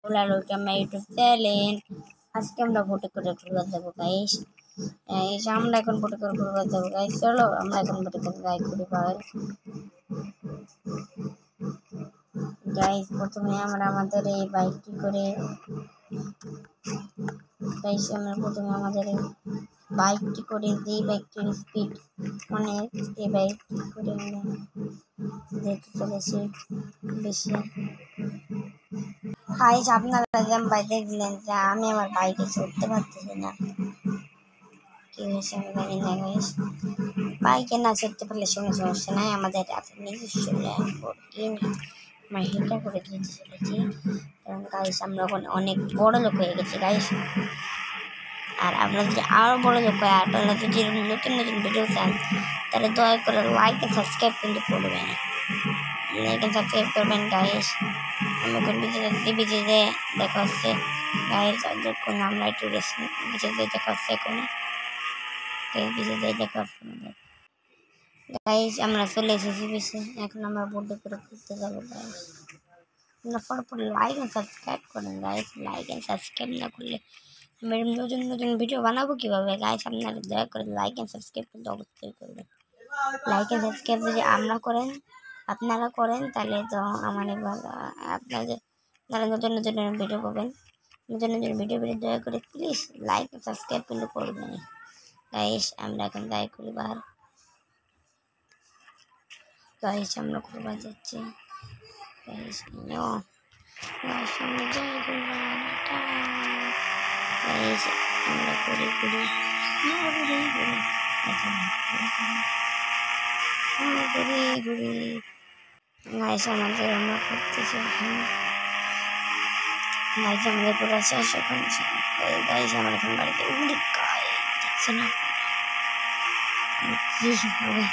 Welcome my YouTube channel. আজকে আমরা ভোটে করে ঘুরতে যাবো গাইস। আমরা এখন ভোটে করে ঘুরতে যাবো গাইস। চলো আমরা এখন ভোটে করে যাই ঘুরে পাই। গাইস প্রথমে আমরা আমাদের এই বাইকটি করে গাইস আমরা প্রথমে আমাদের এই বাইকটি করে যেই বাইকটির স্পিড অনেক এই বাইকটি করে আমরা দেখতে চলেছি বেশি। গাইস আপনারা যেমন দেখলেন যে আমি আমার বাইকে চড়তে পারতেছি না, কি হয়েছে আমি জানি না গাইস। বাইকে না চড়তে পারলে কোনো সমস্যা নাই, আমাদের নিজস্ব আমরা হিটা করে দিতে চলেছি, কারণ গাইস আমরা ওখানে অনেক বড় লোক হয়ে গেছি গাইস। আর আপনারা যদি আরও বড় লোক হয়, আপনারা যদি নতুন নতুন ভিডিও চান তাহলে দয়া করে লাইক আর সাবস্ক্রাইব কিন্তু করবেন, লাইক আর সাবস্ক্রাইব করবেন গাইস। আমি এখন বিজেতে দেখা হচ্ছে গাইস, যখন আমরা একটু বিজেতে দেখা হচ্ছে এখন বিজেতে দেখা হচ্ছে আমাদের গাইস। আমরা চলে এসেছি বেশি, এখন আমরা বোর্ডে করে ঘুরতে যাবো গাইস। আপনারা ফটাফট লাইক আর সাবস্ক্রাইব করেন গাইস, লাইক আর সাবস্ক্রাইব না করলে আমি নতুন নতুন ভিডিও বানাবো কীভাবে গাইস। আপনারা দয়া করে লাইক আর সাবস্ক্রাইব কিন্তু অবশ্যই করবেন। লাইক আর সাবস্ক্রাইব যদি আপনারা করেন তাহলে তো আমার আপনারা নতুন নতুন ভিডিও পাবেন, নতুন নতুন ভিডিও পেলে দয়া করে প্লিজ লাইক আর সাবস্ক্রাইব কিন্তু করবেন গাইস। আমরা এখন যাই করি বার গাইস, আমরা করবার যাচ্ছি গাইস। আমরা যাই করি গাইস, আমরা ঘুরে ঘুরে গাইস আমাদের আমরা করতেছি এখন গাইস, আমাদের পুরো শেষ এখন গাইস। আমরা এখন বাড়িতে উড়ি গাই দেখছে না কি হবে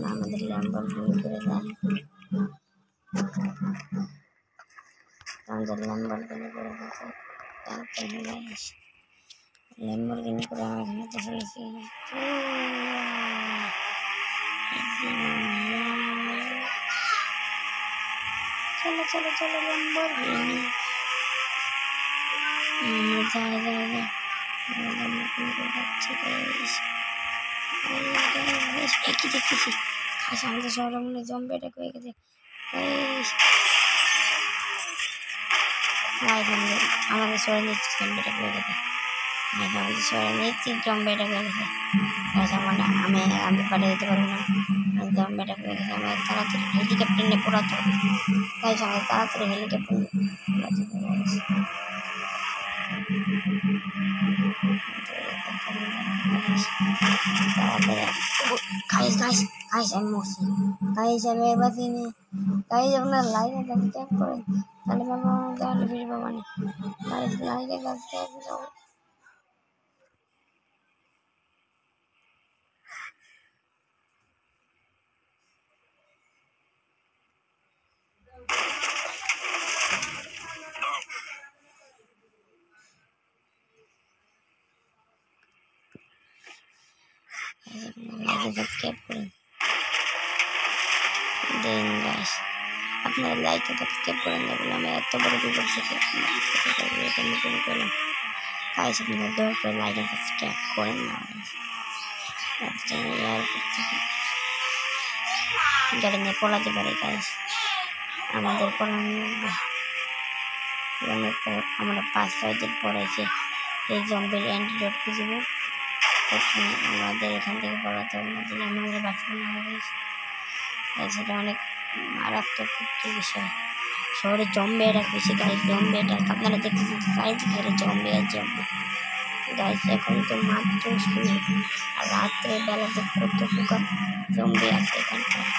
আমাদের ল্যাম্বরগিনি করে দেয়, আমাদের ল্যাম্বরগিনি করে ল্যাম্বরগিনি করে আমরা ঘুমাতে চলেছি। চলো চলো চলো ল্যাম্বরগিনি যাই যাই যাই ল্যাম্বরগিনি করে যাচ্ছি গাইস। একই দেখতেছি খাস আমাদের শহরে মনে জম্বি অ্যাটাক হয়ে গেছে গাইস। আমাদের শহরে নিশ্চিত জম্বি অ্যাটাক হয়ে গেছে, আমাদের শহরে নিশ্চিত জম্বি অ্যাটাক হয়ে গেছে গাইস। আমি পাঠিয়ে দিতে পারবো না, জম্বি অ্যাটাক হয়ে গেছে। আমাদের তাড়াতাড়ি হেলিকপ্টার নিয়ে পড়াতে হবে গাইস, আমাদের তাড়াতাড়ি হেলিকপ্টার নিয়ে পড়াতে হবে গাইস। গাইস আমি মরছি গাইস, আমি এবার চিনি গাইস। আপনার লাইক আর সাবস্ক্রাইব করেন তাহলে তাহলে ভিডিও পাবানি গাইস, লাইক আর সাবস্ক্রাইব করো। সাবস্ক্রাইব করেন দেন গাইস, আপনারা লাইক আর সাবস্ক্রাইব করেন না বলে আমি এত বড় বিপদ থেকে করলাম গাইস। আপনারা দয়া করে লাইক আর সাবস্ক্রাইব করেন না এয়ারপোর্ট থেকে গাড়ি নিয়ে পড়াতে পারে গাইস। আমাদের পড়ানোর পর আমরা 5-6 দিন পড়াইছি এই জম্বির অ্যান্টিডোট খুঁজব। প্রথমে আমাদের এখান থেকে পড়াতে হবে, আমাদের বাঁচবে না গাইস। সেটা অনেক মারাত্মক একটি বিষয়। শহরে জম্বি অ্যাটাক হয়েছে গাইস, জম্বি অ্যাটাক আপনারা দেখতেছেন সাইড ঘেরে জম্বি আর জম্বি গাইস। এখন তো মাত্র শুরু, আর রাত্রে বেলাতে কত প্রকার জম্বি আছে এখানটায়।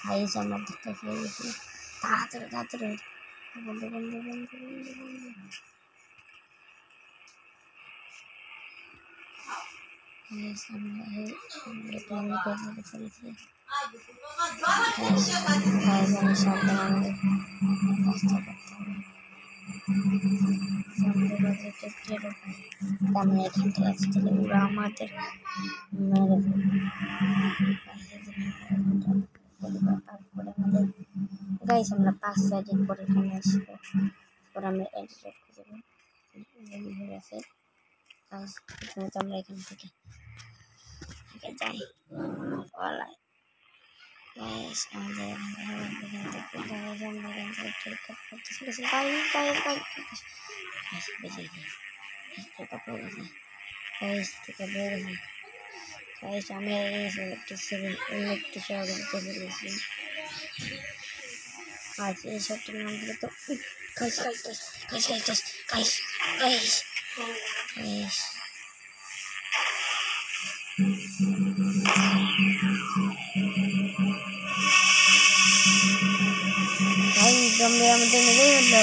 গাইস আমরা দেখতে পেয়ে গেছি তাড়াতাড়ি তাড়াতাড়ি বন্ধু বন্ধু বন্ধু বন্ধু বন্ধু গাইস আমরা প্ল্যান করে ফেলেছি গাইস আমি সাবধান আমাদের রাস্তা করতে হবে আমরা এখান থেকে আসতে গেলে ওরা আমাদের মেরে গাইস আমরা 5 দিন পরে এখানে আসবো পরে আমরা এডিট করে দেবো হয়ে গেছে গাইস আমরা এখান থেকে যাই ওলাই গাইস আমাদের এখান থেকে গাইস আমরা এখান থেকে ঠিক করতে চলেছি গাইস গাইস গাইস গাইস বেঁচে গেছি ঠিক করে গেছি গাইস ঠিক করে গেছি গাইস আমি একটু সহজে চলে গেছি আজ এই সবটির নাম দিলে তো guys guys guys guys guys guys guys guys guys zombie আমাদের মেরে ফেললো